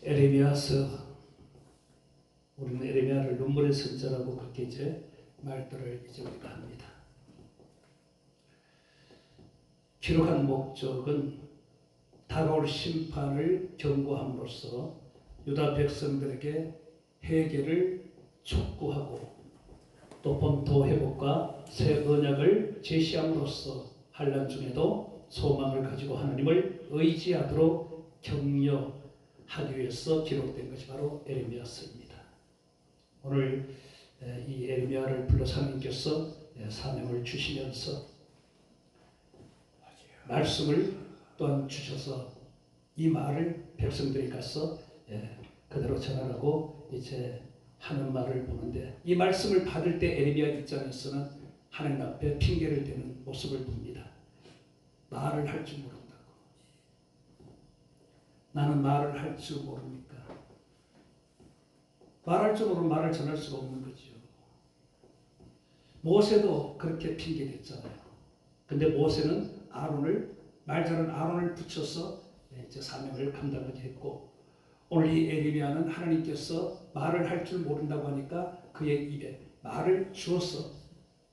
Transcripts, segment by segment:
에레미야서, 우리는 에레미야를 눈물의 선자라고 그렇게 이제 말들을 이제 우리가 합니다. 기록한 목적은 다가올 심판을 경고함으로써 유다 백성들에게 회개를 촉구하고 또 본토 회복과 새 언약을 제시함으로써 환난 중에도 소망을 가지고 하나님을 의지하도록 격려하기 위해서 기록된 것이 바로 에레미야서입니다. 오늘 이 에레미야를 불러서 하나님께서 사명을 주시면서 말씀을 또한 주셔서 이 말을 백성들이 가서 그대로 전하라고 이제 하는 말을 보는데, 이 말씀을 받을 때 에레미야 입장에서는 하나님 앞에 핑계를 대는 모습을 봅니다. 말을 할 줄 모른다고. 나는 말을 할 줄 모릅니까? 말할 줄 모르면 말을 전할 수가 없는 거죠. 모세도 그렇게 핑계댔잖아요. 근데 모세는 말 잘하는 아론을 붙여서 이제 사명을 감당하게 했고, 오늘 이 에레미야는 하나님께서 말을 할 줄 모른다고 하니까 그의 입에 말을 주어서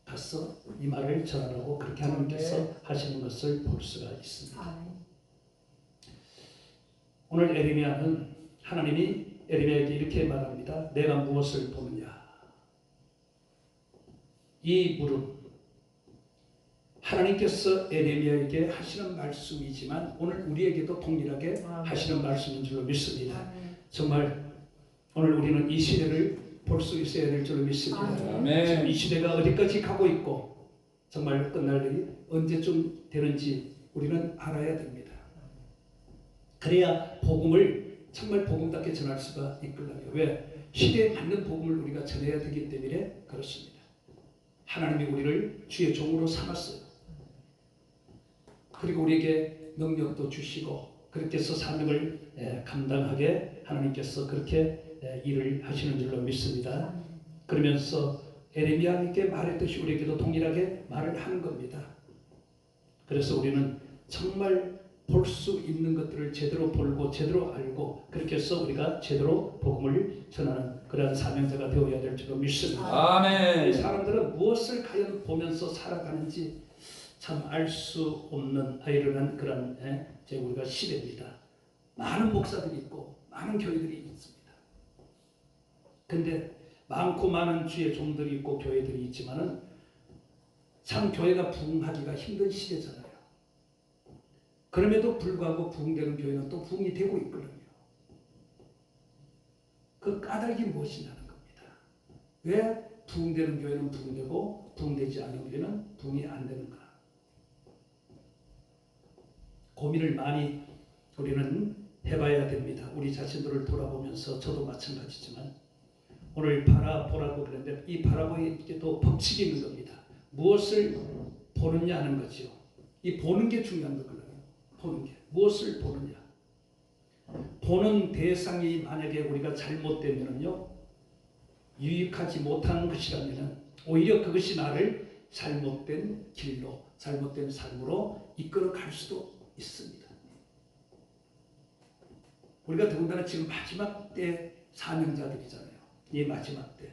가서 이 말을 전하라고 그렇게 하나님께서 하시는 것을 볼 수가 있습니다. 오늘 에레미야는 하나님이 에레미야에게 이렇게 말합니다. 내가 무엇을 보느냐? 이 물음, 하나님께서 에레미야에게 하시는 말씀이지만 오늘 우리에게도 동일하게 하시는 말씀인 줄로 믿습니다. 정말 오늘 우리는 이 시대를 볼 수 있어야 될 줄로 믿습니다. 지금 이 시대가 어디까지 가고 있고 정말 끝날 일이 언제쯤 되는지 우리는 알아야 됩니다. 그래야 복음을 정말 복음답게 전할 수가 있거든요. 왜? 시대에 맞는 복음을 우리가 전해야 되기 때문에 그렇습니다. 하나님이 우리를 주의 종으로 삼았어요. 그리고 우리에게 능력도 주시고 그렇게 해서 사명을 감당하게 하나님께서 그렇게 일을 하시는 줄로 믿습니다. 그러면서 에레미야에게 말했듯이 우리에게도 동일하게 말을 하는 겁니다. 그래서 우리는 정말 볼 수 있는 것들을 제대로 보고 제대로 알고 그렇게 해서 우리가 제대로 복음을 전하는 그러한 사명자가 되어야 될 줄로 믿습니다. 아멘. 이 사람들은 무엇을 과연 보면서 살아가는지 참 알 수 없는 아이러니한 그런 우리가 시대입니다. 많은 목사들이 있고 많은 교회들이 있습니다. 근데 많고 많은 주의 종들이 있고 교회들이 있지만은 참 교회가 부흥하기가 힘든 시대잖아요. 그럼에도 불구하고 부흥되는 교회는 또 부흥이 되고 있거든요. 그 까닭이 무엇이냐는 겁니다. 왜 부흥되는 교회는 부흥되고 부흥되지 않는 교회는 부흥이 안 되는가? 고민을 많이 우리는 해봐야 됩니다. 우리 자신들을 돌아보면서 저도 마찬가지지만 오늘 바라보라고 그랬는데 이 바라보기에 또 법칙이 있는 겁니다. 무엇을 보느냐 하는 거죠. 이 보는 게 중요한 거거든요. 보는 게. 무엇을 보느냐. 보는 대상이 만약에 우리가 잘못되면요, 유익하지 못한 것이라면 오히려 그것이 나를 잘못된 길로, 잘못된 삶으로 이끌어 갈 수도 있습니다. 우리가 더군다나 지금 마지막 때 사명자들이잖아요. 이 마지막 때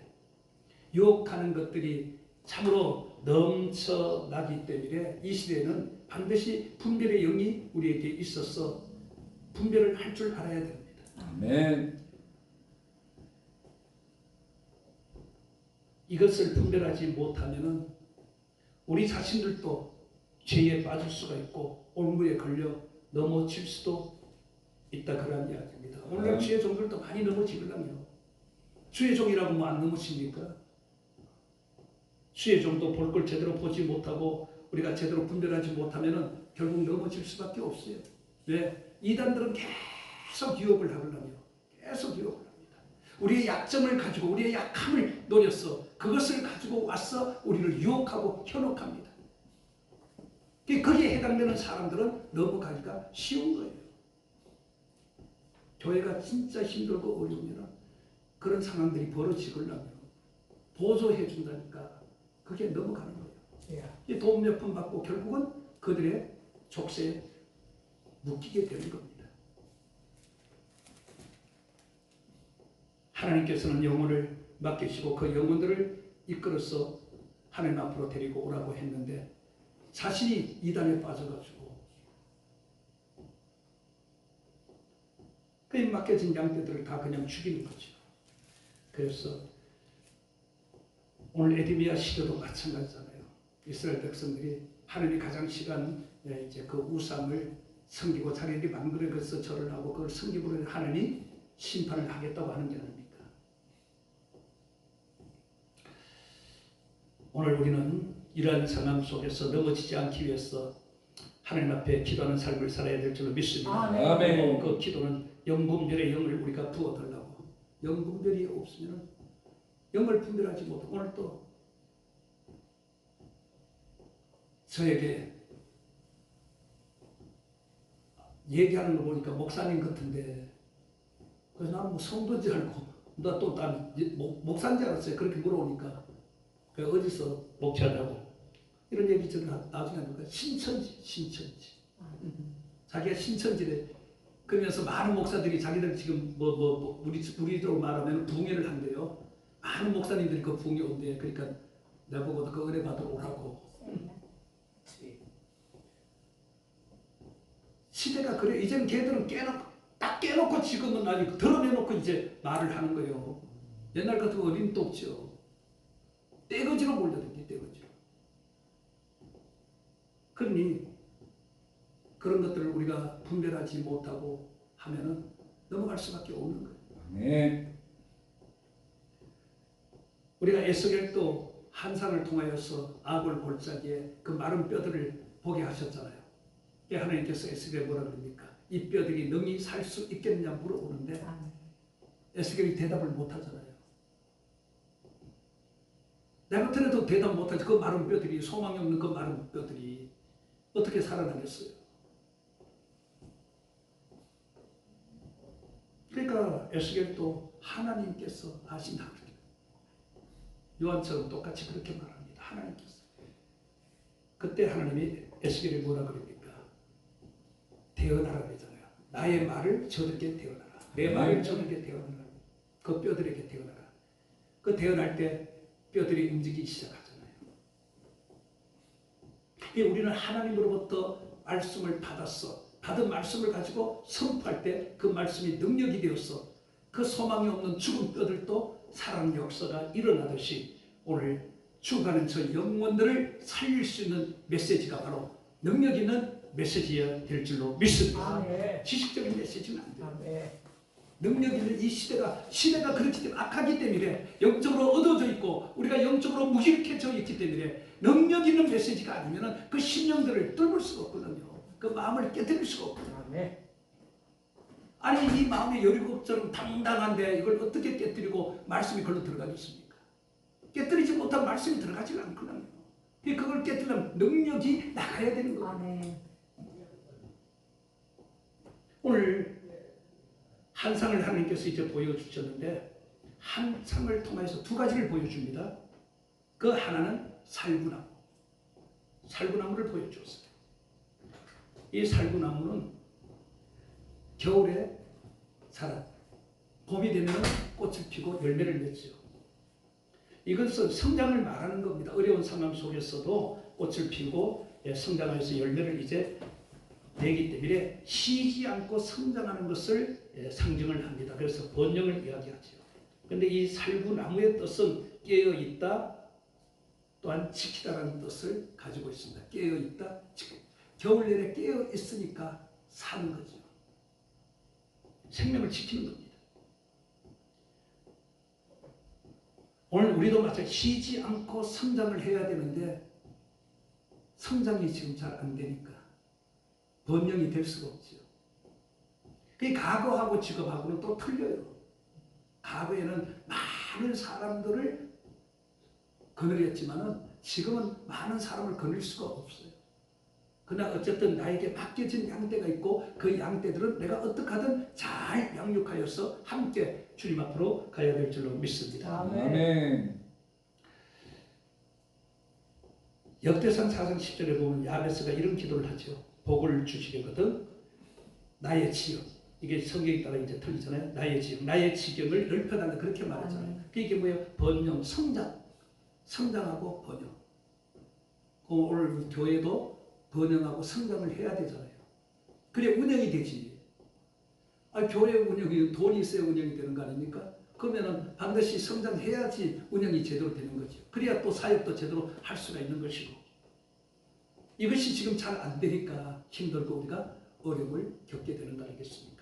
유혹하는 것들이 참으로 넘쳐나기 때문에 이 시대에는 반드시 분별의 영이 우리에게 있어서 분별을 할 줄 알아야 됩니다. 아멘. 이것을 분별하지 못하면은 우리 자신들도 죄에 빠질 수가 있고 올무에 걸려 넘어질 수도 있다, 그런 이야기입니다. 오늘날 주의 종들도 많이 넘어지거든요. 주의 종이라고 뭐 안 넘어집니까? 주의 종도 볼 걸 제대로 보지 못하고 우리가 제대로 분별하지 못하면은 결국 넘어질 수밖에 없어요. 왜? 이단들은 계속 유혹을 하거든요. 계속 유혹을 합니다. 우리의 약점을 가지고 우리의 약함을 노려서 그것을 가지고 와서 우리를 유혹하고 현혹합니다. 거기에 해당되는 사람들은 넘어가기가 쉬운 거예요. 교회가 진짜 힘들고 어려우면 그런 상황들이 벌어지거든요. 보조해 준다니까 그게 넘어가는 거예요. 돈 몇 푼 받고 결국은 그들의 족쇄에 묶이게 되는 겁니다. 하나님께서는 영혼을 맡기시고 그 영혼들을 이끌어서 하나님 앞으로 데리고 오라고 했는데 자신이 이단에 빠져가지고 그 맡겨진 양떼들을 다 그냥 죽이는 거죠. 그래서 오늘 에드미야 시대도 마찬가지잖아요. 이스라엘 백성들이 하나님이 가장 싫어하는 이제 그 우상을 섬기고 자기들이 만들어 것서 절을 하고 그걸 섬기므로 하나님이 심판을 하겠다고 하는 게 아닙니까? 오늘 우리는 이러한 상황 속에서 넘어지지 않기 위해서 하나님 앞에 기도하는 삶을 살아야 될 줄로 믿습니다. 아멘. 그 기도는 영분별의 영을 우리가 부어달라고. 영분별이 없으면 영을 분별하지 못하고 오늘 또 저에게 얘기하는 거 보니까 목사님 같은데 그래서 나는 뭐 성도인 줄 알고 난 목사인 줄 알았어요. 그렇게 물어보니까 어디서 목회하냐고 이런 얘기 저는 나중에 하니까 신천지 자기가 신천지래. 그러면서 많은 목사들이 자기들 지금 우리로 말하면 부흥회를 한대요. 많은 목사님들이 그 부흥회 온대. 그러니까 나보고 그 은혜 받으러 오라고. 시대가 그래. 이제는 걔들은 딱 깨놓고 지금은 아니 드러내놓고 이제 말을 하는 거예요. 옛날 같은 어린도 없죠. 떼거지로 몰려든지 떼거지로. 그러니 그런 것들을 우리가 분별하지 못하고 하면은 넘어갈 수밖에 없는 거예요. 네. 우리가 에스겔도 환상을 통하여서 아골 골짜기에 그 마른 뼈들을 보게 하셨잖아요. 하나님께서 에스겔에 뭐라 그럽니까? 이 뼈들이 능히 살 수 있겠느냐 물어보는데 에스겔이 대답을 못하잖아요. 내가 들어도 대답 못하지. 그 마른 뼈들이 소망이 없는 그 마른 뼈들이 어떻게 살아나겠어요? 그러니까 에스겔도 하나님께서 아신다. 요한처럼 똑같이 그렇게 말합니다. 하나님께서. 그때 하나님이 에스겔이 뭐라 그럽니까? 대언하라 그러잖아요. 나의 말을 저들에게 대언하라. 내 말을 저들에게 대언하라. 그 뼈들에게 대언하라. 그 대언할 때 뼈들이 움직이기 시작하잖아요. 우리는 하나님으로부터 말씀을 받은 말씀을 가지고 선포할 때 그 말씀이 능력이 되어서 그 소망이 없는 죽은 뼈들도 살아나는 역사가 일어나듯이 오늘 죽어가는 저 영혼들을 살릴 수 있는 메시지가 바로 능력 있는 메시지여야 될 줄로 믿습니다. 지식적인 메시지는 안 돼요. 능력 있는 이 시대가 그렇기 때문에 악하기 때문에 영적으로 어두워져 있고 우리가 영적으로 무기력해져 있기 때문에 능력 있는 메시지가 아니면 그 심령들을 뚫을 수가 없거든요. 그 마음을 깨뜨릴 수가 없거든요. 아니 이 마음의 여리고처럼 당당한데 이걸 어떻게 깨뜨리고 말씀이 걸로 들어가겠습니까? 깨뜨리지 못한 말씀이 들어가지 않거든요. 그걸 깨뜨리려면 능력이 나가야 되는 거예요. 오늘 한상을 하나님께서 이제 보여주셨는데 한상을 통해서 두 가지를 보여줍니다. 그 하나는 살구나무를 보여주었어요. 이 살구나무는 겨울에 자라 봄이 되면 꽃을 피고 열매를 맺죠. 이것은 성장을 말하는 겁니다. 어려운 상황 속에서도 꽃을 피고 성장하여서 열매를 이제 내기 때문에 쉬지 않고 성장하는 것을 상징을 합니다. 그래서 번영을 이야기하죠. 그런데 이 살구나무의 뜻은 깨어있다 또한 지키다라는 뜻을 가지고 있습니다. 깨어있다, 지키다. 겨울 내내 깨어있으니까 사는 거죠. 생명을 지키는 겁니다. 오늘 우리도 마찬가지로 쉬지 않고 성장을 해야 되는데 성장이 지금 잘 안 되니까 번영이 될 수가 없죠. 그 과거하고 지금하고는 또 틀려요. 과거에는 많은 사람들을 거느렸지만은 지금은 많은 사람을 거느릴 수가 없어요. 그러나 어쨌든 나에게 맡겨진 양떼가 있고 그 양떼들은 내가 어떻게 하든 잘 양육하여서 함께 주님 앞으로 가야 될 줄로 믿습니다. 아멘. 역대상 4장 10절에 보면 야베스가 이런 기도를 하죠. 복을 주시려거든 나의 지역 이게 성경에 따라 이제 틀리잖아요. 나의 지경을 넓혀달라 그렇게 말했잖아요. 이게 뭐예요? 번영, 성장하고 번영. 오늘 교회도 번영하고 성장을 해야 되잖아요. 그래 운영이 되지. 교회 운영이 돈이 있어야 운영이 되는 거 아닙니까? 그러면은 반드시 성장해야지 운영이 제대로 되는 거죠. 그래야 또 사역도 제대로 할 수가 있는 것이고. 이것이 지금 잘 안 되니까 힘들고 우리가 어려움을 겪게 되는 거 아니겠습니까?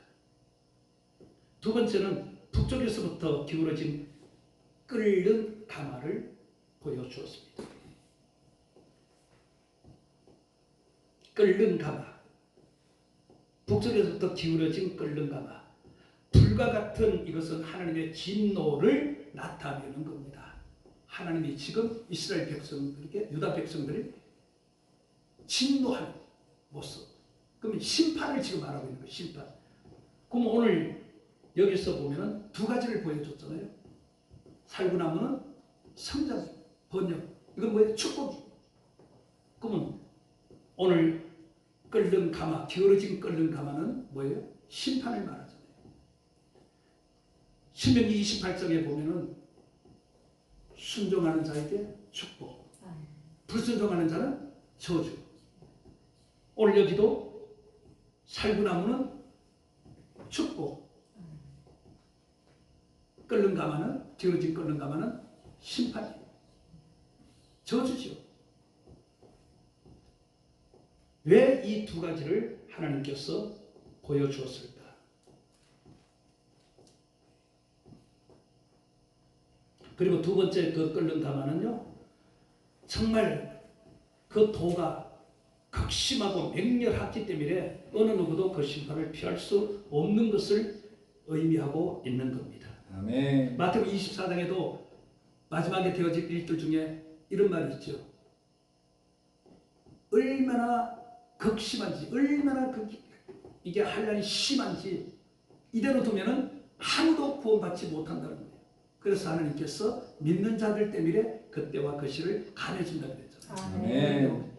두 번째는 북쪽에서부터 기울어진 끓는 가마를 보여주었습니다. 끓는 가마. 북쪽에서부터 기울어진 끓는 가마. 불과 같은 이것은 하나님의 진노를 나타내는 겁니다. 하나님이 지금 이스라엘 백성들에게 유다 백성들을 진노하는 모습. 그러면 심판을 지금 말하고 있는 거예요. 심판. 그럼 오늘 여기서 보면은 두 가지를 보여줬잖아요. 살구나무는 성장, 번영. 이건 뭐예요? 축복이. 그러면 오늘 끓는 가마, 기울어진 끓는 가마는 뭐예요? 심판을 말하잖아요. 신명기 28장에 보면은 순종하는 자에게 축복, 불순종하는 자는 저주. 오늘 여기도 살구나무는 축복, 끓는 가마는, 기울어진 끓는 가마는 심판이에요. 저주죠. 왜 이 두 가지를 하나님께서 보여주었을까? 그리고 두 번째 그 끓는 가마는요, 정말 그 도가 극심하고 맹렬하기 때문에 어느 누구도 그 심판을 피할 수 없는 것을 의미하고 있는 겁니다. 아멘. 마태복음 24장에도 마지막에 되어질 일들 중에 이런 말이 있죠. 얼마나 극심한지, 얼마나 이게 한란이 심한지 이대로 두면은 아무도 구원받지 못한다는 거예요. 그래서 하나님께서 믿는 자들 때문에 그때와 그 시를 가려준다고 그랬잖아요. 아멘.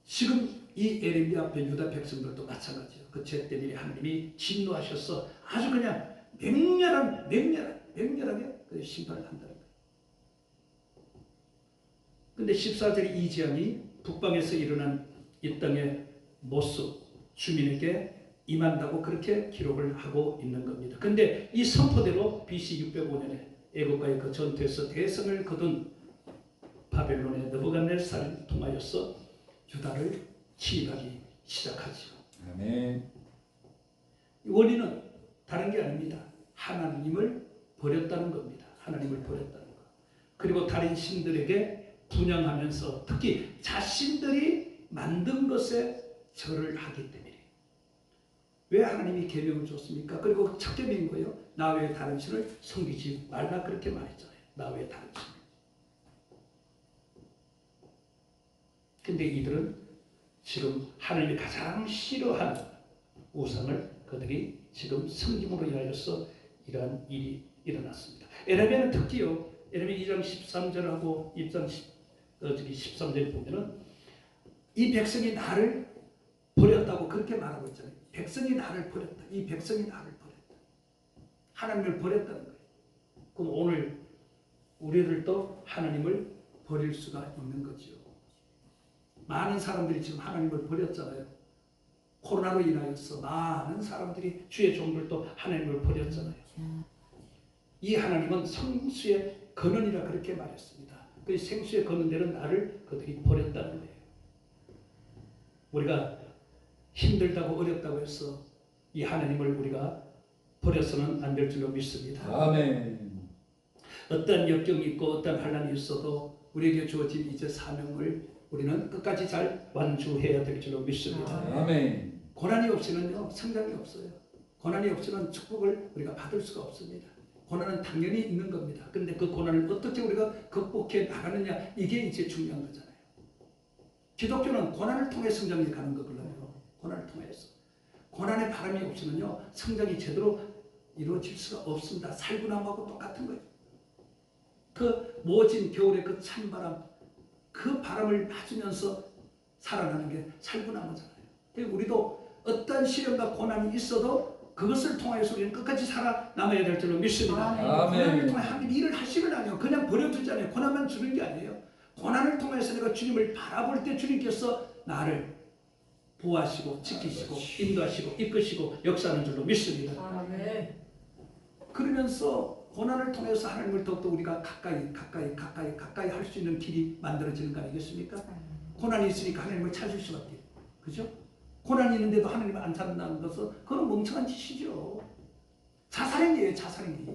지금 이 에레미 앞에 유다 백성들도 마찬가지예요. 그 죄 때문에 하나님이 진노하셔서 아주 그냥 맹렬하게 그 심판을 한다는 거예요. 근데 14절에 이 재앙이 북방에서 일어난 이 땅의 모습, 주민에게 임한다고 그렇게 기록을 하고 있는 겁니다. 근데 이 선포대로 BC 605년에 애국과의 그 전투에서 대성을 거둔 바벨론의 느부갓네살을 통하여서 유다를 침입하기 시작하죠. 아멘. 원인은 다른 게 아닙니다. 하나님을 버렸다는 겁니다. 하나님을 버렸다는 것. 그리고 다른 신들에게 분양하면서 특히 자신들이 만든 것에 절을 하기 때문에. 왜 하나님이 계명을 줬습니까? 그리고 첫 계명인 거예요. 나 외에 다른 신을 섬기지 말라 그렇게 말했잖아요. 나 외에 다른 신. 근데 이들은 지금 하나님이 가장 싫어하는 우상을 그들이 지금 섬김으로 인하여서 이러한 일이 일어났습니다. 에레미야는 특히요. 에레미야 2장 13절하고 2장 13절에 보면은 이 백성이 나를 버렸다고 그렇게 말하고 있잖아요. 백성이 나를 버렸다. 이 백성이 나를 버렸다. 하나님을 버렸다는 거예요. 그럼 오늘 우리들도 하나님을 버릴 수가 있는 거죠. 많은 사람들이 지금 하나님을 버렸잖아요. 코로나로 인하여서 많은 사람들이 주의 종들도 하나님을 버렸잖아요. 이 하나님은 성수의 근원이라 그렇게 말했습니다. 그 생수의 근원대로 나를 그들이 버렸다는 거예요. 우리가 힘들다고 어렵다고 해서 이 하나님을 우리가 버려서는 안 될 줄로 믿습니다. 아멘. 어떤 역경이 있고 어떤 환난이 있어도 우리에게 주어진 이제 사명을 우리는 끝까지 잘 완주해야 될 줄로 믿습니다. 아멘. 고난이 없이는요 성장이 없어요. 고난이 없이는 축복을 우리가 받을 수가 없습니다. 고난은 당연히 있는 겁니다. 그런데 그 고난을 어떻게 우리가 극복해 나가느냐 이게 이제 중요한 거잖아요. 기독교는 고난을 통해 성장해 가는 거거든요. 고난을 통해서. 고난의 바람이 없으면요 성장이 제대로 이루어질 수가 없습니다. 살구나무하고 똑같은 거예요. 그 모진 겨울의 그 찬바람, 그 바람을 맞으면서 살아나는 게 살구나무잖아요. 우리도 어떤 시련과 고난이 있어도 그것을 통하여서 우리는 끝까지 살아남아야 될 줄로 믿습니다. 아멘. 고난을 통해 하나님 일을 하시는 아니에요. 그냥 버려두지 않아요. 고난만 주는 게 아니에요. 고난을 통해서 내가 주님을 바라볼 때 주님께서 나를 보호하시고 지키시고 인도하시고 이끄시고 역사하는 줄로 믿습니다. 아멘. 그러면서 고난을 통해서 하나님을 더욱더 우리가 가까이 할 수 있는 길이 만들어지는 거 아니겠습니까? 고난이 있으니까 하나님을 찾을 수밖에. 그죠? 고난이 있는데도 하나님을 안 찾는다는 것은 그건 멍청한 짓이죠. 자살행위예요. 자살행위.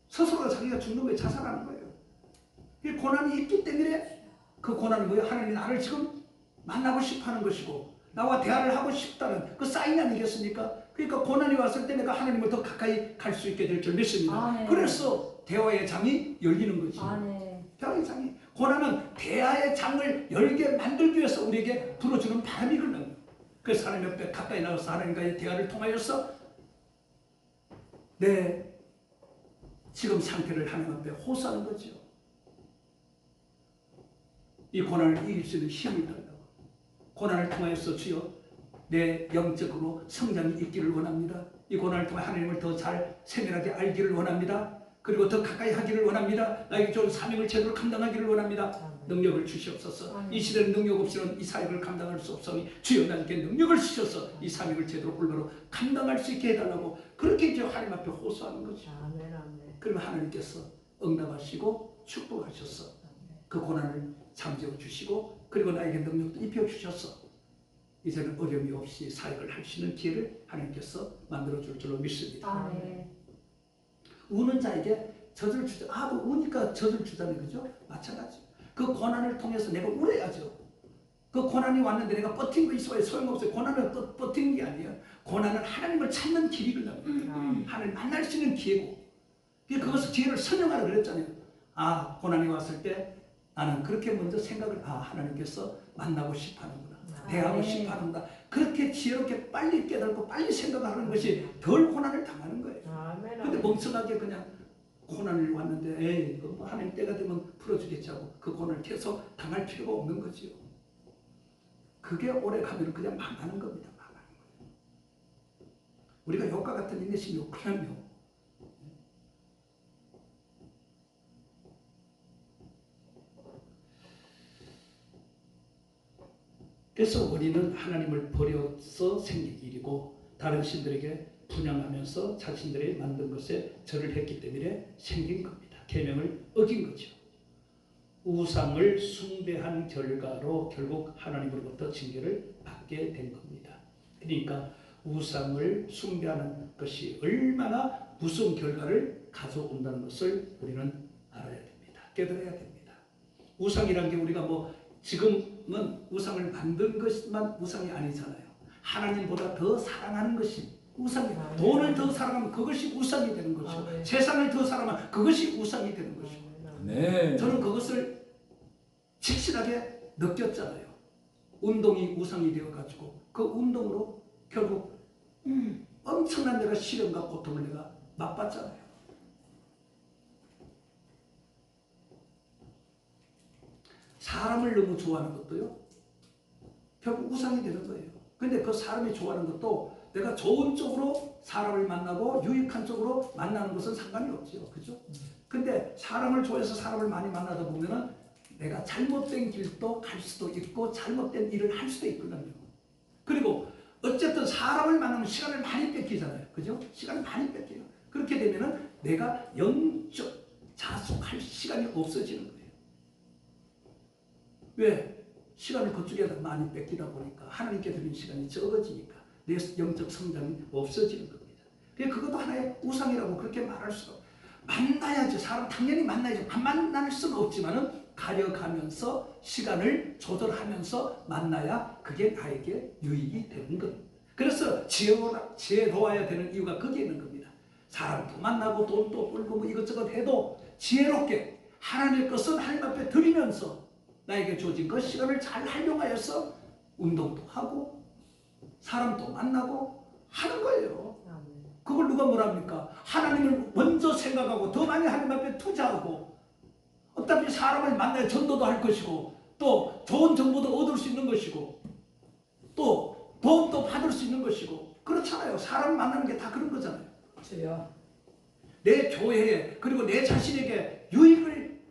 스스로가 자기가 죽는 거예요. 자살하는 거예요. 이 고난이 있기 때문에 그 고난은 뭐예요? 하나님이 나를 지금 만나고 싶어하는 것이고 나와 대화를 하고 싶다는 그 사인 아니겠습니까? 그러니까 고난이 왔을 때 내가 하나님을 더 가까이 갈 수 있게 될 줄 믿습니다. 그래서 대화의 장이 열리는 거지. 대화의 장이. 고난은 대화의 장을 열게 만들기 위해서 우리에게 불어주는 바람이거든요. 그래서 하나님 옆에 가까이 나가서 하나님과의 대화를 통하여서 내 지금 상태를 하나님 앞에 호소하는 거죠. 이 고난을 이길 수 있는 힘을 달라고. 고난을 통하여서 주여 내 영적으로 성장이 있기를 원합니다. 이 고난을 통해 하나님을 더 잘 세밀하게 알기를 원합니다. 그리고 더 가까이 하기를 원합니다. 나에게 좋은 사명을 제대로 감당하기를 원합니다. 능력을 주시옵소서. 이 시대는 능력 없이는 이 사역을 감당할 수 없으니 주여 나에게 능력을 주셔서 이 사명을 제대로 올바로 감당할 수 있게 해달라고 그렇게 이제 하나님 앞에 호소하는 거죠. 그러면 하나님께서 응답하시고 축복하셔서 그 고난을 잠재워 주시고 그리고 나에게 능력도 입혀 주셔서 이제는 어려움이 없이 사역을 할 수 있는 기회를 하나님께서 만들어 줄 줄로 믿습니다. 우는 자에게 젖을 주자. 뭐 우니까 젖을 주자는 거죠. 마찬가지. 그 고난을 통해서 내가 울어야죠. 그 고난이 왔는데 내가 버틴 거 있어야 소용없어요. 고난은 버티는 게 아니에요. 고난은 하나님을 찾는 길이거든요. 하나님 만날 수 있는 기회고. 그것을 기회를 선정하라 그랬잖아요. 고난이 왔을 때 나는 그렇게 먼저 생각을 하나님께서 만나고 싶어하는구나. 대하고 싶어하는구나. 그렇게 지혜롭게 빨리 깨닫고 빨리 생각하는 것이 덜 고난을 당하는 거예요. 근데 멍청하게 그냥 고난을 왔는데 에이 뭐 하나님 때가 되면 풀어주겠지 하고 그 고난을 계속 당할 필요가 없는 거지요. 그게 오래 가면 그냥 망하는 겁니다. 망하는 거예요. 우리가 욕과 같은 인내심이 그냥요. 그래서 원인은 하나님을 버려서 생긴 일이고 다른 신들에게 분양하면서 자신들이 만든 것에 절을 했기 때문에 생긴 겁니다. 계명을 어긴 거죠. 우상을 숭배한 결과로 결국 하나님으로부터 징계를 받게 된 겁니다. 그러니까 우상을 숭배하는 것이 얼마나 무서운 결과를 가져온다는 것을 우리는 알아야 됩니다. 깨달아야 됩니다. 우상이란 게 우리가 지금은 우상을 만든 것만 우상이 아니잖아요. 하나님보다 더 사랑하는 것이 우상이에요. 돈을 더 사랑하면 그것이 우상이 되는 것이고 세상을 더 사랑하면 그것이 우상이 되는 것이고 저는 그것을 확실하게 느꼈잖아요. 운동이 우상이 되어가지고 그 운동으로 결국 엄청난 내가 시련과 고통을 내가 맛봤잖아요. 사람을 너무 좋아하는 것도요 결국 우상이 되는 거예요. 근데 그 사람이 좋아하는 것도 내가 좋은 쪽으로 사람을 만나고 유익한 쪽으로 만나는 것은 상관이 없죠. 그죠? 근데 사람을 좋아해서 사람을 많이 만나다 보면은 내가 잘못된 길도 갈 수도 있고 잘못된 일을 할 수도 있거든요. 그리고 어쨌든 사람을 만나면 시간을 많이 뺏기잖아요. 그죠? 시간을 많이 뺏겨요. 그렇게 되면은 내가 영적 자숙할 시간이 없어지는 거예요. 왜? 시간을 그쪽에다 많이 뺏기다 보니까 하나님께 드린 시간이 적어지니까 내 영적 성장이 없어지는 겁니다. 그것도 하나의 우상이라고 그렇게 말할 수가 없어요. 만나야지. 사람 당연히 만나야지. 안 만날 수는 없지만은 가려가면서 시간을 조절하면서 만나야 그게 나에게 유익이 되는 겁니다. 그래서 지혜로워야 되는 이유가 거기에 있는 겁니다. 사람도 만나고 돈도 벌고 이것저것 해도 지혜롭게 하나님의 것은 하나님 앞에 드리면서 나에게 주어진 그 시간을 잘 활용하여서 운동도 하고 사람도 만나고 하는 거예요. 그걸 누가 뭐랍니까? 하나님을 먼저 생각하고 더 많이 하나님 앞에 투자하고 어차피 사람을 만나야 전도도 할 것이고 또 좋은 정보도 얻을 수 있는 것이고 또 받을 수 있는 것이고 그렇잖아요. 사람 만나는 게 다 그런 거잖아요. 주여. 내 교회에 그리고 내 자신에게 유익을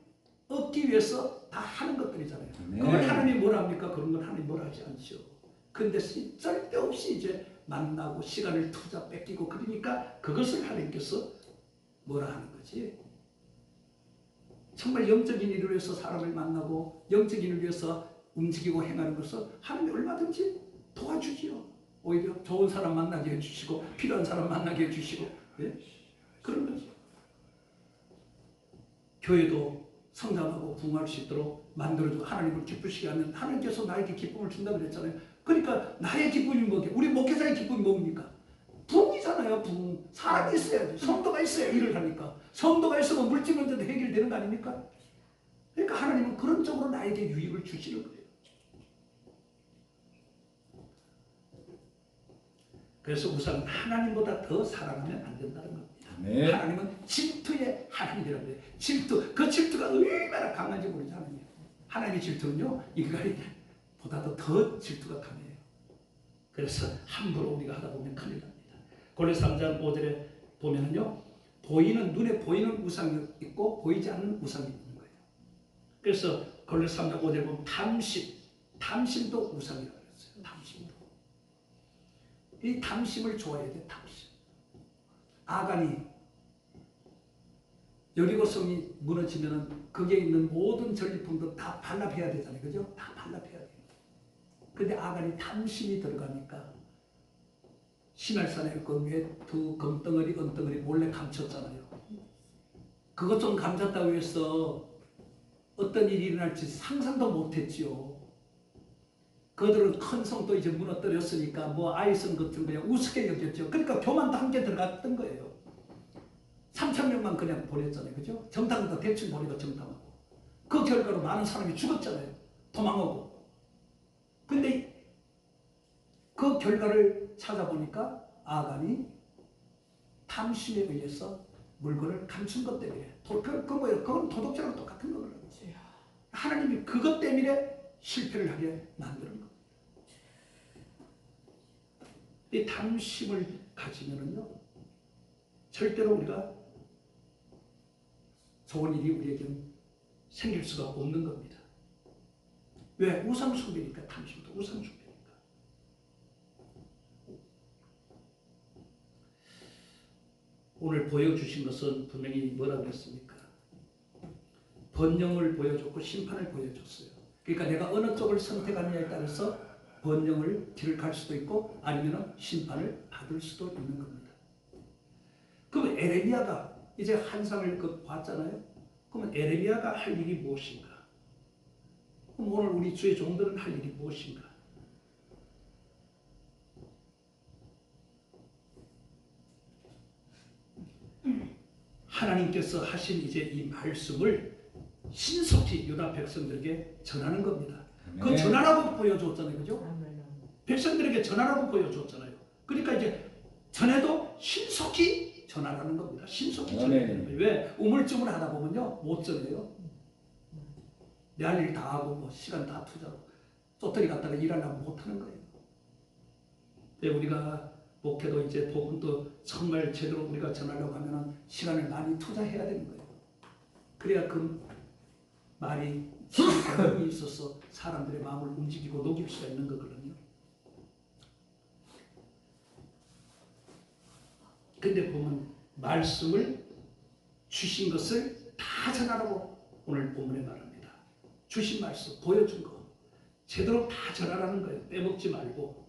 얻기 위해서 다 하는 것들이잖아요. 네. 그걸 하나님이 뭘 합니까? 그런 건 하나님이 뭘 하지 않죠. 근데 쓸데없이 이제 만나고 시간을 투자 뺏기고 그러니까 그것을 하나님께서 뭐라 하는 거지? 정말 영적인 일을 위해서 사람을 만나고 영적인 일을 위해서 움직이고 행하는 것을 하나님이 얼마든지 도와주지요. 오히려 좋은 사람 만나게 해주시고 필요한 사람 만나게 해주시고 예? 그런 거죠. 교회도 성장하고 부흥할 수 있도록 만들어주고 하나님을 기쁘시게 하면 하나님께서 나에게 기쁨을 준다고 그랬잖아요. 그러니까 나의 기쁨이 뭐게? 우리 목회자의 기쁨이 뭡니까? 부흥이잖아요. 부흥. 사람이 있어야지. 성도가 있어야 일을 하니까. 성도가 있으면 물질 문제도 해결되는 거 아닙니까? 그러니까 하나님은 그런 쪽으로 나에게 유익을 주시는 거예요. 그래서 우선 하나님보다 더 사랑하면 안 된다는 겁니다. 네. 하나님은 질투의 하나님이라고 해요. 질투. 그 질투가 얼마나 강한지 모르지 않아요. 하나님의 질투는요. 인간보다도 더 질투가 강해요. 그래서 함부로 우리가 하다 보면 큰일 납니다. 골로새 3장 5절에 보면은요. 눈에 보이는 우상이 있고 보이지 않는 우상이 있는 거예요. 그래서 골로새 3장 5절에 보면 탐심도 우상이라고 했어요. 탐심도. 이 탐심을 좋아해야 돼. 탐심. 아간이 여리고성이 무너지면은 거기에 있는 모든 전리품도 다 반납해야 되잖아요. 그죠? 다 반납해야 돼요. 근데 아간이 탐심이 들어가니까 시날산에 그 위에 두 금덩어리, 은덩어리 몰래 감췄잖아요. 그것 좀 감췄다고 해서 어떤 일이 일어날지 상상도 못했지요. 그들은 큰 성도 이제 무너뜨렸으니까 뭐 아이성 같은 거 그냥 우습게 여겼죠. 그러니까 교만도 함께 들어갔던 거예요. 3,000명만 그냥 보냈잖아요. 그죠? 정탐도 대충 보내고 정탐하고. 그 결과로 많은 사람이 죽었잖아요. 도망하고. 근데 그 결과를 찾아보니까 아간이 탐심에 의해서 물건을 감춘 것 때문에 그건 도덕죄랑 똑같은 거거든요. 하나님이 그것 때문에 실패를 하게 만드는 거예요. 이 탐심을 가지면은요 절대로 우리가 좋은 일이 우리에게는 생길 수가 없는 겁니다. 왜? 우상숭배니까. 탐심도 우상숭배니까. 오늘 보여주신 것은 분명히 뭐라고 했습니까? 번영을 보여줬고 심판을 보여줬어요. 그러니까 내가 어느 쪽을 선택하느냐에 따라서 번영을 길을 갈 수도 있고 아니면 심판을 받을 수도 있는 겁니다. 그럼 에레미야가 이제 환상을 봤잖아요. 그러면 에레미야가 할 일이 무엇인가? 그럼 오늘 우리 주의 종들은 할 일이 무엇인가? 하나님께서 하신 이제 이 말씀을 신속히 유다 백성들에게 전하는 겁니다. 그 전하라고 보여줬잖아요. 그죠? 백성들에게 전하라고 보여줬잖아요. 그러니까 이제 전해도 신속히 전하라는 겁니다. 신속히 전하는 거예요. 왜? 우물쭈물 하다 보면요 못 전해요. 내 할 일 다 하고 뭐 시간 다 투자하고 쪼터리 갔다가 일하려면 못 하는 거예요. 근데 우리가 목회도 이제 복음도 정말 제대로 우리가 전하려고 하면은 시간을 많이 투자해야 되는 거예요. 그래야 그 말이 힘이 있어서 사람들의 마음을 움직이고 녹일 수가 있는 거거든요. 근데 보면 말씀을 주신 것을 다 전하라고 오늘 본문에 말합니다. 주신 말씀, 보여준 거 제대로 다 전하라는 거예요. 빼먹지 말고.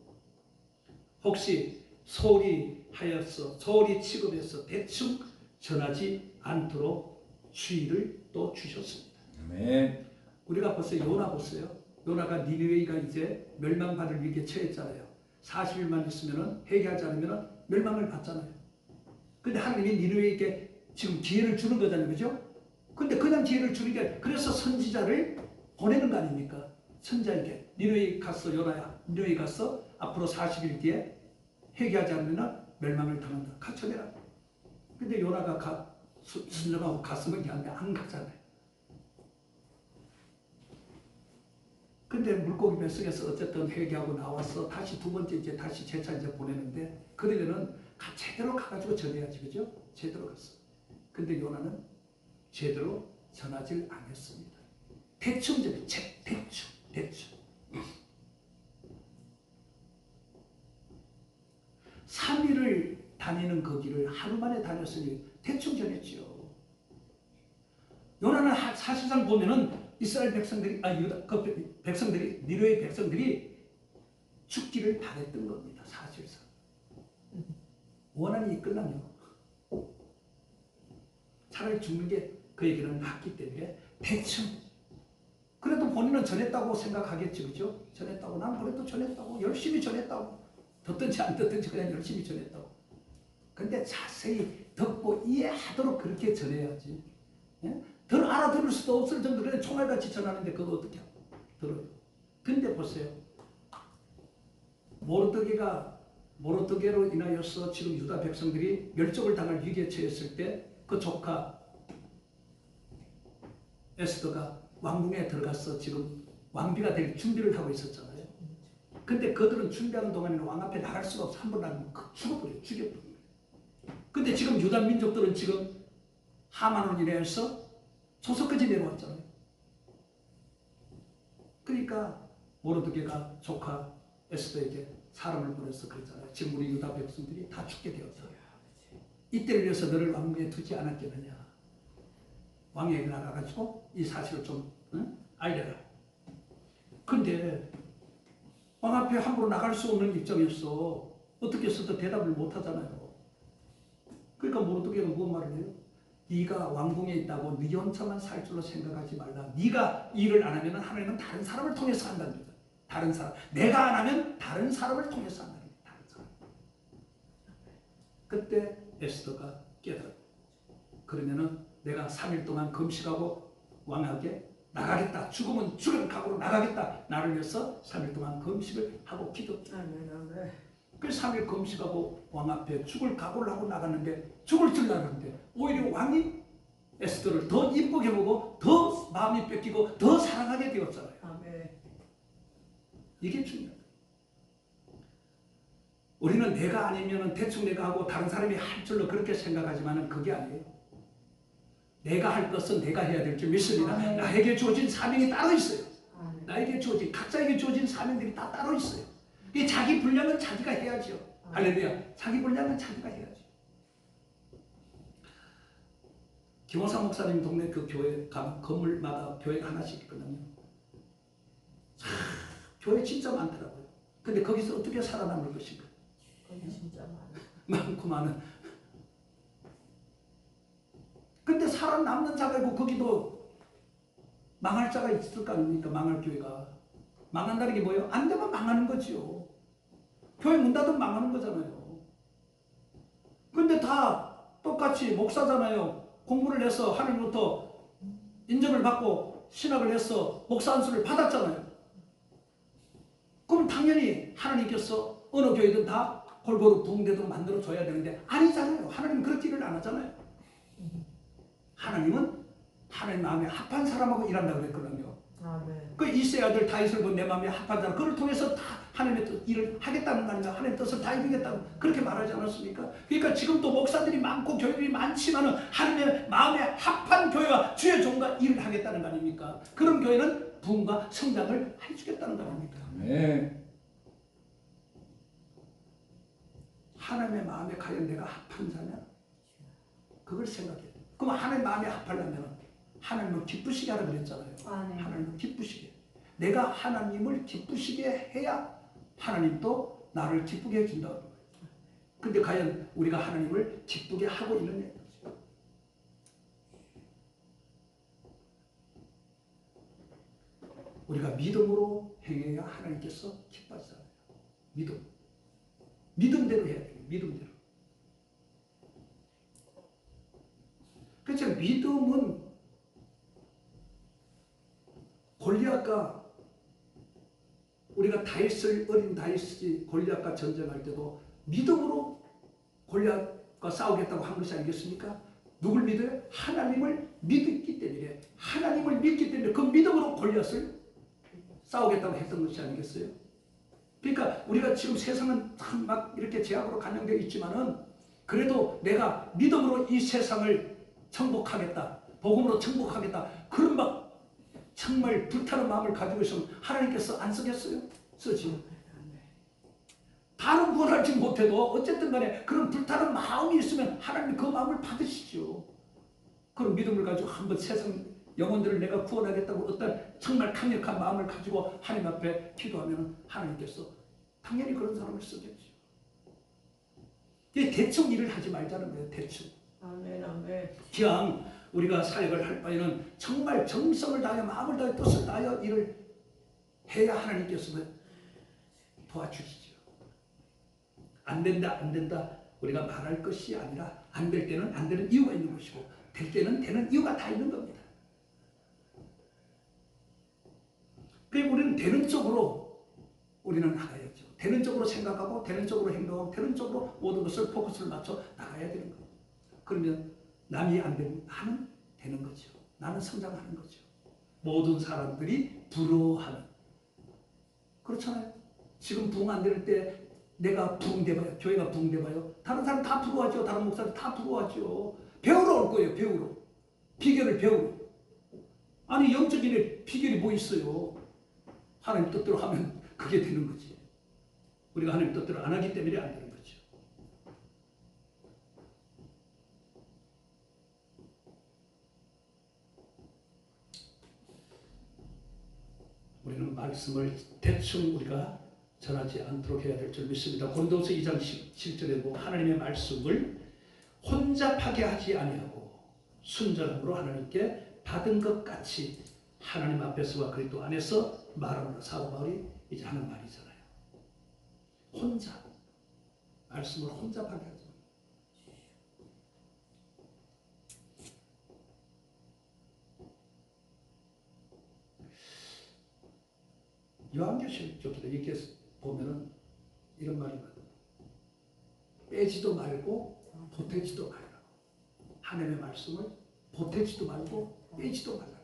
혹시 소홀히 하여서 소홀히 취급해서 대충 전하지 않도록 주의를 또 주셨습니다. 아멘. 우리가 벌써 요나 보세요. 요나가 니느웨이가 이제 멸망받을 위기에 처했잖아요. 40일만 있으면 회개하지 않으면 멸망을 받잖아요. 근데 하나님이 니느웨이에게 지금 기회를 주는 거잖아요. 그죠? 근데 그냥 기회를 주는 게 그래서 선지자를 보내는 거 아닙니까? 선지자에게 니느웨이 갔어. 요나야. 니느웨이 갔어. 앞으로 40일 뒤에 회개하지 않으면 멸망을 당한다. 가쳐내라. 근데 요나가 순종하고 갔으면 그냥 안 가잖아요. 근데 물고기 뱃속에서 어쨌든 회개하고 나와서 다시 두 번째 이제 다시 재차 이제 보내는데 그들은 제대로 가가지고 전해야지, 그죠? 제대로 갔어. 근데 요나는 제대로 전하지 않았습니다. 대충 전해, 대충. 3일을 다니는 그 길을 하루 만에 다녔으니 대충 전했지요. 요나는 사실상 보면은 이스라엘 백성들이, 유다 그 백성들이, 니느웨 백성들이 죽기를 바랬던 겁니다. 사실상. 원한이 끝나면 차라리 죽는 게 그에게는 낫기 때문에 대충. 그래도 본인은 전했다고 생각하겠지, 그죠? 전했다고. 난 그래도 전했다고. 열심히 전했다고. 듣든지 안 듣든지 그냥 열심히 전했다고. 근데 자세히 듣고 이해하도록 그렇게 전해야지. 예? 덜 알아들을 수도 없을 정도로 그냥 총알같이 전하는데 그거 어떻게 하고 들어요. 근데 보세요. 모르드게로 인하여서 지금 유다 백성들이 멸족을 당할 위기에 처했을 때 그 조카 에스더가 왕궁에 들어가서 지금 왕비가 될 준비를 하고 있었잖아요. 근데 그들은 준비하는 동안에는 왕 앞에 나갈 수가 없어. 한 번 나가면 죽여버려요. 근데 지금 유다 민족들은 지금 하만으로 인해서 소속까지 내려왔잖아요. 그러니까 모르드게가 조카 에스더에게 사람을 보내서 그랬잖아요. 지금 우리 유다 백성들이 다 죽게 되었다. 이때를 위해서 너를 왕궁에 두지 않았겠느냐. 왕에게 나가가지고 이 사실을 좀 알려라. 근데 왕 앞에 함부로 나갈 수 없는 입장에서 어떻게 해서도 대답을 못하잖아요. 그러니까 모르드게가 무슨 말을 해요? 네가 왕궁에 있다고 네 혼자만 살 줄로 생각하지 말라. 네가 일을 안 하면 하나님은 다른 사람을 통해서 한답니다. 다른 사람. 내가 안 하면 다른 사람을 통해서 한답니다. 다른 사람. 그때 에스더가 깨달아. 그러면은 내가 3일 동안 금식하고 왕에게 나가겠다. 죽으면 죽을 각오로 나가겠다. 나를 위해서 3일 동안 금식을 하고 기도. 그래서 3일 금식하고 왕 앞에 죽을 각오를 하고 나갔는데 죽을 줄 알았는데 오히려 왕이 에스더를 더 이쁘게 보고 더 마음이 뺏기고 더 사랑하게 되었잖아요. 아멘. 이게 중요해요. 우리는 내가 아니면 대충 내가 하고 다른 사람이 할 줄로 그렇게 생각하지만 그게 아니에요. 내가 할 것은 내가 해야 될 줄 믿습니다. 아멘. 나에게 주어진 사명이 따로 있어요. 아멘. 나에게 주어진 각자에게 주어진 사명들이 다 따로 있어요. 이 자기 분량은 자기가 해야죠. 할렐루야. 자기 분량은 자기가 해야죠. 김호사 목사님 동네 그 교회 건물마다 교회가 하나씩 있거든요. 교회 진짜 많더라고요. 근데 거기서 어떻게 살아남을 것인가? 거기 진짜 많고 많은. 근데 살아남는 자가 있고 거기도 망할 자가 있을 거 아닙니까? 망할 교회가. 망한다는 게 뭐예요? 안 되면 망하는 거지요. 교회 문 닫으면 망하는 거잖아요. 근데 다 똑같이 목사잖아요. 공부를 해서 하나님부터 인정을 받고 신학을 해서 목사 안수를 받았잖아요. 그럼 당연히 하나님께서 어느 교회든 다 골고루 부흥되도록 만들어줘야 되는데 아니잖아요. 하나님은 그렇게 일을 안 하잖아요. 하나님은 하나님 마음에 합한 사람하고 일한다고 그랬거든요. 아멘. 그 이세의 아들 다윗을 본 내 마음에 합한 사람, 그걸 통해서 다 하나님의 뜻, 일을 하겠다는 거 아닌가? 하나님의 뜻을 다 이루겠다고 그렇게 말하지 않았습니까? 그러니까 지금도 목사들이 많고 교회들이 많지만은 하나님의 마음에 합한 교회와 주의 종과 일을 하겠다는 거 아닙니까? 그런 교회는 부흥과 성장을 해주겠다는 거 아닙니까? 네. 하나님의 마음에 과연 내가 합한 자냐? 그걸 생각해야 돼. 그럼 하나님의 마음에 합하려면 하나님을 기쁘시게 하라 그랬잖아요. 네. 하나님을 기쁘시게. 내가 하나님을 기쁘시게 해야 하나님도 나를 기쁘게 해준다는 거예요. 근데 과연 우리가 하나님을 기쁘게 하고 있느냐? 우리가 믿음으로 행해야 하나님께서 기뻐하시잖아요. 믿음대로 해야 돼요. 믿음대로. 그렇죠. 믿음은 골리앗과 우리가 어린 다윗이 골리앗과 전쟁할 때도 믿음으로 골리앗과 싸우겠다고 한 것이 아니겠습니까? 누굴 믿어요? 하나님을 믿기 때문에 그 믿음으로 골리앗을 싸우겠다고 했던 것이 아니겠어요? 그러니까 우리가 지금 세상은 참 막 이렇게 제약으로 간영되어 있지만은 그래도 내가 믿음으로 이 세상을 정복하겠다, 복음으로 정복하겠다, 그런 막 정말 불타는 마음을 가지고 있으면 하나님께서 안 쓰겠어요? 쓰지. 다른 구원하지 못해도 어쨌든 간에 그런 불타는 마음이 있으면 하나님 그 마음을 받으시죠. 그런 믿음을 가지고 한번 세상 영혼들을 내가 구원하겠다고 어떤 정말 강력한 마음을 가지고 하나님 앞에 기도하면 하나님께서 당연히 그런 사람을 쓰겠죠. 대충 일을 하지 말자는 거예요. 대충. 아멘, 아멘. 그냥 우리가 사역을 할 바에는 정말 정성을 다하여 마음을 다하여 뜻을 다하여 일을 해야 하나님께서 도와주시죠. 안 된다 안 된다 우리가 말할 것이 아니라 안 될 때는 안 되는 이유가 있는 것이고 될 때는 되는 이유가 다 있는 겁니다. 그러니까 우리는 되는 쪽으로 우리는 나가야죠. 되는 쪽으로 생각하고 되는 쪽으로 행동하고 되는 쪽으로 모든 것을 포커스를 맞춰 나가야 되는 거예요. 그러면 남이 안 되는 나는 되는 거죠. 나는 성장하는 거죠. 모든 사람들이 부러워하는. 그렇잖아요. 지금 부흥 안 될 때 내가 부흥돼봐요. 교회가 부흥돼봐요. 다른 사람 다 부러워하죠. 다른 목사들 다 부러워하죠. 배우러 올 거예요. 배우러. 비결을 배우러. 아니 영적인 일 비결이 뭐 있어요. 하나님 뜻대로 하면 그게 되는 거지. 우리가 하나님 뜻대로 안 하기 때문에 안 되는 거죠. 우리는 말씀을 대충 우리가 전하지 않도록 해야 될 줄 믿습니다. 고린도서 2장 17절에 보면 하나님의 말씀을 혼잡하게 하지 아니하고 순전함으로 하나님께 받은 것 같이 하나님 앞에서와 그리스도 안에서 말하는 사도 바울이 이제 하는 말이잖아요. 혼잡. 말씀을 혼잡하게 하죠. 요한계시록 쪽에도 이렇게 보면은 이런 말이거든요. 빼지도 말고 보태지도 말라고. 하나님의 말씀을 보태지도 말고 빼지도 말라고.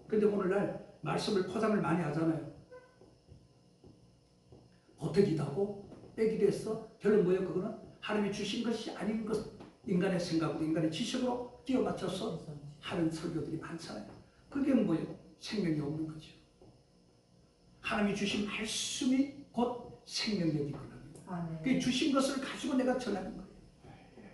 근데 오늘날 말씀을 포장을 많이 하잖아요. 보태기도 하고 빼기도 했어. 결론 뭐예요? 그거는 하나님이 주신 것이 아닌 것, 인간의 생각으로 인간의 지식으로 끼워 맞춰서 하는 설교들이 많잖아요. 그게 뭐예요? 생명이 없는 거죠. 하나님이 주신 말씀이 곧 생명력이 그럽니다. 그 주신 것을 가지고 내가 전하는 거예요.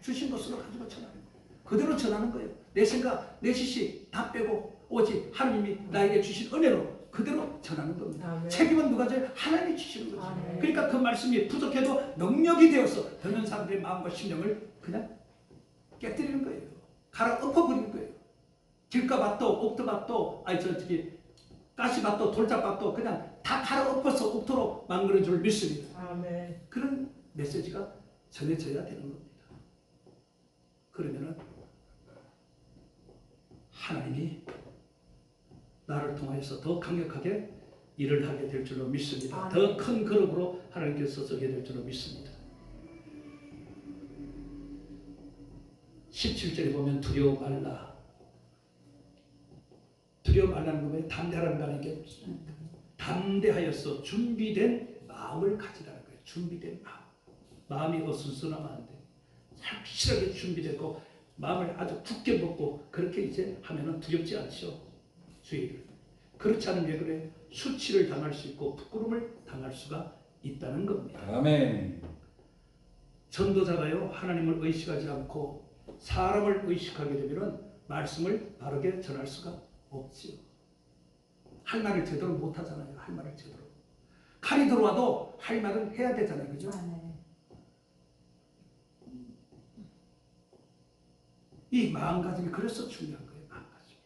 주신 것으로 가지고 전하는 거예요. 그대로 전하는 거예요. 내 생각, 내 지식 다 빼고 오직 하나님이 나에게 주신 은혜로 그대로 전하는 겁니다. 아멘. 책임은 누가 져요? 하나님이 주시는 거죠. 아멘. 그러니까 그 말씀이 부족해도 능력이 되어서 듣는 사람들의 마음과 심령을 그냥 깨뜨리는 거예요. 갈아 엎어버리는 거예요. 길가밭도 옥토밭도 가시밭도 돌짝밭도 그냥 다 갈아 엎어서 옥토로 만드는 줄 믿습니다. 아멘. 그런 메시지가 전해져야 되는 겁니다. 그러면은 하나님이 나를 통해서 더 강력하게 일을 하게 될 줄로 믿습니다. 아멘. 더 큰 그룹으로 하나님께서 서게 될 줄로 믿습니다. 17절에 보면 두려워 말라. 두려워 말라는 거면 담대하라는 거 아니겠습니까? 담대하여서 준비된 마음을 가지라는 거예요. 준비된 마음. 마음이 어수선하면 안 돼. 확실하게 준비되고 마음을 아주 굳게 먹고 그렇게 이제 하면은 두렵지 않죠. 주의를. 그렇지 않으면 왜 그래? 수치를 당할 수 있고 부끄러움을 당할 수가 있다는 겁니다. 아멘. 전도자가요 하나님을 의식하지 않고 사람을 의식하게 되면은 말씀을 바르게 전할 수가 없지요. 할 말을 제대로 못 하잖아요. 할 말을 제대로. 칼이 들어와도 할 말은 해야 되잖아요. 그죠? 이 마음가짐이 그래서 중요한 거예요. 마음가짐.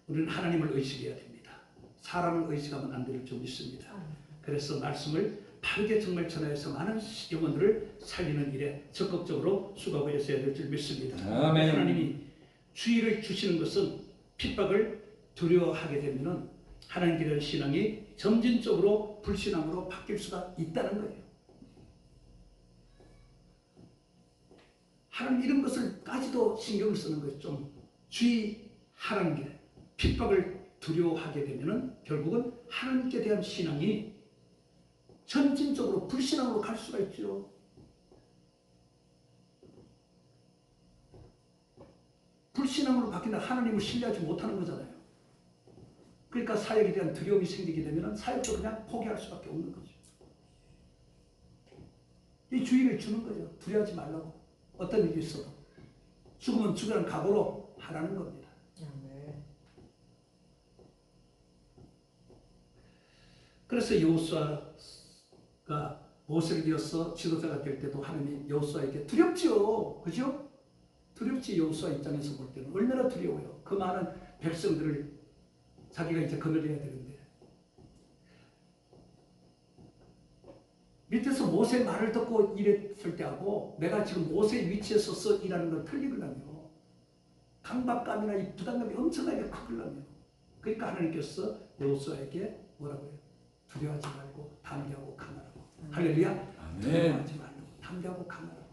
우리는 하나님을 의식해야 됩니다. 사람을 의식하면 안 될 줄 믿습니다. 그래서 말씀을 바르게 정말 전하여서 많은 영혼들을 살리는 일에 적극적으로 수고하고 있어야 될 줄 믿습니다. 아멘. 하나님이 주의를 주시는 것은 핍박을 두려워하게 되면 하나님께 대한 신앙이 점진적으로 불신앙으로 바뀔 수가 있다는 거예요. 하나님 이런 것을까지도 신경을 쓰는 것이 좀 주의하라는 게 핍박을 두려워하게 되면은 결국은 하나님께 대한 신앙이 점진적으로 불신앙으로 갈 수가 있죠. 불신앙으로 바뀌면 하나님을 신뢰하지 못하는 거잖아요. 그러니까 사역에 대한 두려움이 생기게 되면 사역도 그냥 포기할 수밖에 없는 거죠. 이 주의를 주는 거죠. 두려워하지 말라고. 어떤 일이 있어도 죽으면 죽으라는 각오로 하라는 겁니다. 그래서 여호수아가 모세를 이어서 지도자가 될 때도 하나님이 여호수아에게 두렵지요. 그죠? 두렵지. 여호수아 입장에서 볼 때는 얼마나 두려워요. 그 많은 백성들을 자기가 이제 거느려야 되는데 밑에서 모세의 말을 듣고 일했을 때하고 내가 지금 모세의 위치에 서서 일하는 건 틀리거든요. 강박감이나 이 부담감이 엄청나게 크거든요. 그러니까 하나님께서 여호수아에게 뭐라고 해요? 두려워하지 말고 담대하고 강하라고. 할렐루야. 두려워하지 말고 담대하고 강하라고.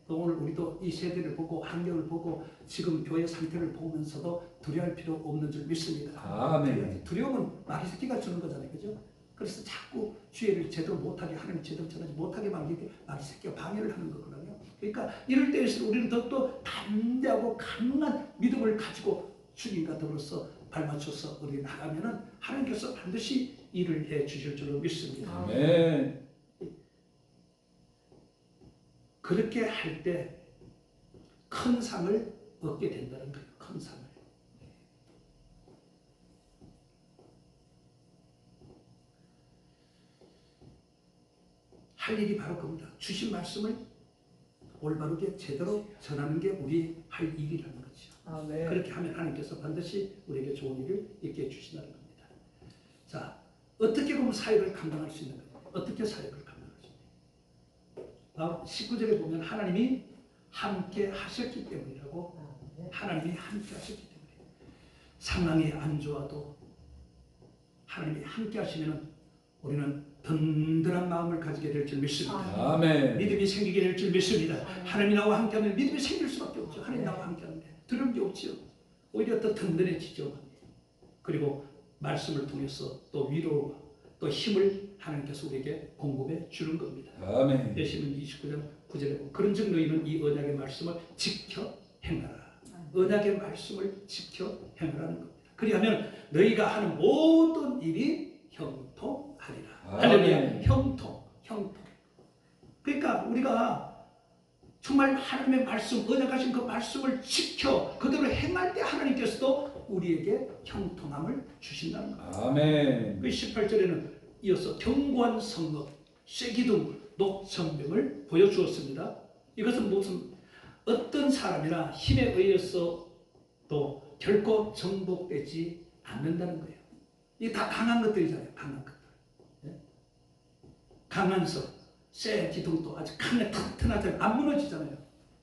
또 오늘 우리도 이 세대를 보고 환경을 보고 지금 교회 상태를 보면서도 두려워할 필요 없는 줄 믿습니다. 아멘. 두려움은 마귀 새끼가 주는 거잖아요. 그죠? 그래서 자꾸 주의를 제대로 못하게 하나님 제대로 전하지 못하게 마귀 새끼가 방해를 하는 거거든요. 그러니까 이럴 때일수록 우리는 더욱더 담대하고 강한 믿음을 가지고 주님과 더불어서 발맞춰서 우리 나가면은 하나님께서 반드시 일을 해 주실 줄로 믿습니다. 아멘. 그렇게 할 때 큰 상을 얻게 된다는 거예요. 큰 상을. 할 일이 바로 그겁니다. 주신 말씀을 올바르게 제대로 전하는 게 우리 할 일이라는 거죠. 그렇게 하면 하나님께서 반드시 우리에게 좋은 일을 있게 해주신다는 겁니다. 자, 어떻게 보면 사역을 감당할 수 있는 거예요? 어떻게 사역을 감당할 수 있는 거예요? 19절에 보면 하나님이 함께 하셨기 때문이라고. 하나님이 함께 하셨기 때문에 상황이 안 좋아도 하나님이 함께 하시면 우리는 든든한 마음을 가지게 될 줄 믿습니다. 아멘. 믿음이 생기게 될 줄 믿습니다. 하나님이 나와 함께하면 믿음이 생길 수밖에 없죠. 하나님 나와 함께하는데 두려운 게 없지요. 오히려 더 든든해지죠. 그리고 말씀을 통해서 또 위로와 또 힘을 하나님께서 우리에게 공급해 주는 겁니다. 아멘. 예시는 29장 9절에 보면 그런즉 너희는 이 언약의 말씀을 지켜 행하라. 언약의 말씀을 지켜 행하라는 겁니다. 그리하면 너희가 하는 모든 일이 형통하리라. 할렐루야. 형통. 그러니까 우리가 정말 하나님의 말씀, 언약하신 그 말씀을 지켜 그대로 행할 때 하나님께서도 우리에게 형통함을 주신다는 겁니다. 아멘. 그 18절에는 이어서 견고한 성읍, 쇠기둥, 녹천병을 보여주었습니다. 이것은 무슨 어떤 사람이나 힘에 의해서 또 결코 정복되지 않는다는 거예요. 이게 다 강한 것들이잖아요. 강한 것들. 네? 강한 성, 쇠 기둥도 아주 강해 튼튼하잖아요. 안 무너지잖아요.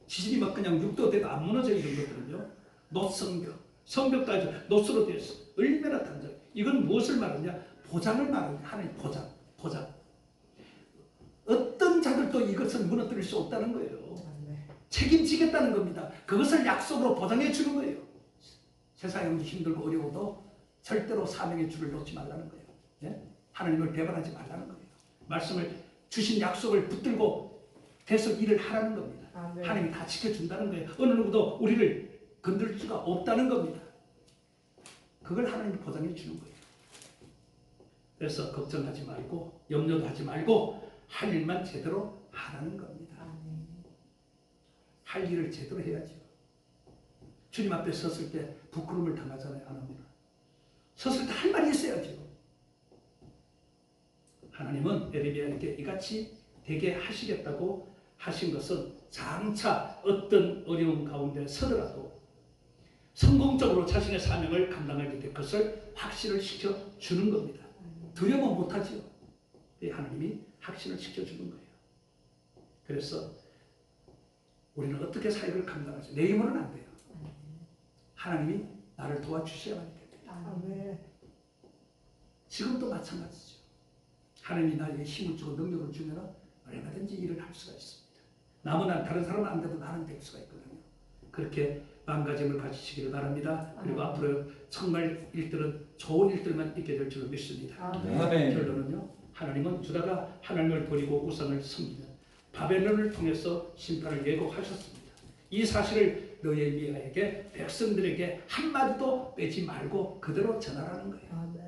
지진이 막 그냥 6도 돼도 안 무너져 이런 것들은요. 노성벽, 성벽도 아주 노수로 되어 있어. 얼마나 단정. 이건 무엇을 말하냐? 보장을 말하냐. 하나님 보장. 어떤 자들도 이것을 무너뜨릴 수 없다는 거예요. 책임지겠다는 겁니다. 그것을 약속으로 보장해 주는 거예요. 세상이 힘들고 어려워도 절대로 사명의 줄을 놓지 말라는 거예요. 예? 하나님을 배반하지 말라는 거예요. 말씀을 주신 약속을 붙들고 계속 일을 하라는 겁니다. 하나님이 다 지켜준다는 거예요. 어느 누구도 우리를 건들 수가 없다는 겁니다. 그걸 하나님이 보장해 주는 거예요. 그래서 걱정하지 말고 염려도 하지 말고 할 일만 제대로 하라는 겁니다. 할 일을 제대로 해야죠. 주님 앞에 섰을 때 부끄러움을 당하잖아요. 안 합니다. 섰을 때 할 말이 있어야죠. 하나님은 에레미야에게 이같이 되게 하시겠다고 하신 것은 장차 어떤 어려움 가운데 서더라도 성공적으로 자신의 사명을 감당하게 될 것을 확신을 시켜주는 겁니다. 두려워 못하지요. 하나님이 확신을 시켜주는 거예요. 그래서 우리는 어떻게 사역을 감당하지? 내 힘으로는 안 돼요. 하나님이 나를 도와주셔야만 됩니다. 지금도 마찬가지죠. 하나님이 나에게 힘을 주고 능력을 주면 얼마든지 일을 할 수가 있습니다. 남은 다른 사람은 안 돼도 나는 될 수가 있거든요. 그렇게 마음가짐을 가지시기를 바랍니다. 그리고 아멘. 앞으로 정말 일들은 좋은 일들만 있게 될 줄로 믿습니다. 아멘. 결론은요. 하나님은 주다가 하나님을 버리고 우상을 섬기는 바벨론을 통해서 심판을 예고하셨습니다. 이 사실을 느헤미야에게 백성들에게 한마디도 빼지 말고 그대로 전하라는 거예요. 아멘.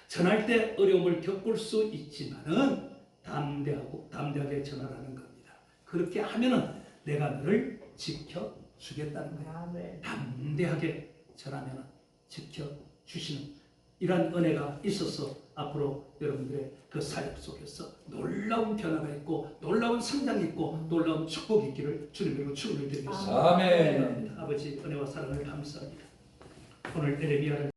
전할 때 어려움을 겪을 수 있지만은 담대하게 전하라는 겁니다. 그렇게 하면은 내가 너를 지켜주겠다는 거예요. 아멘. 담대하게 전하면은 지켜주시는 이러한 은혜가 있어서 앞으로 여러분들의 그 사역 속에서 놀라운 변화가 있고 놀라운 성장이 있고 놀라운 축복이 있기를 주님으로 축원을 드리겠습니다. 아멘. 아버지 은혜와 사랑을 감사합니다. 오늘 에레미야를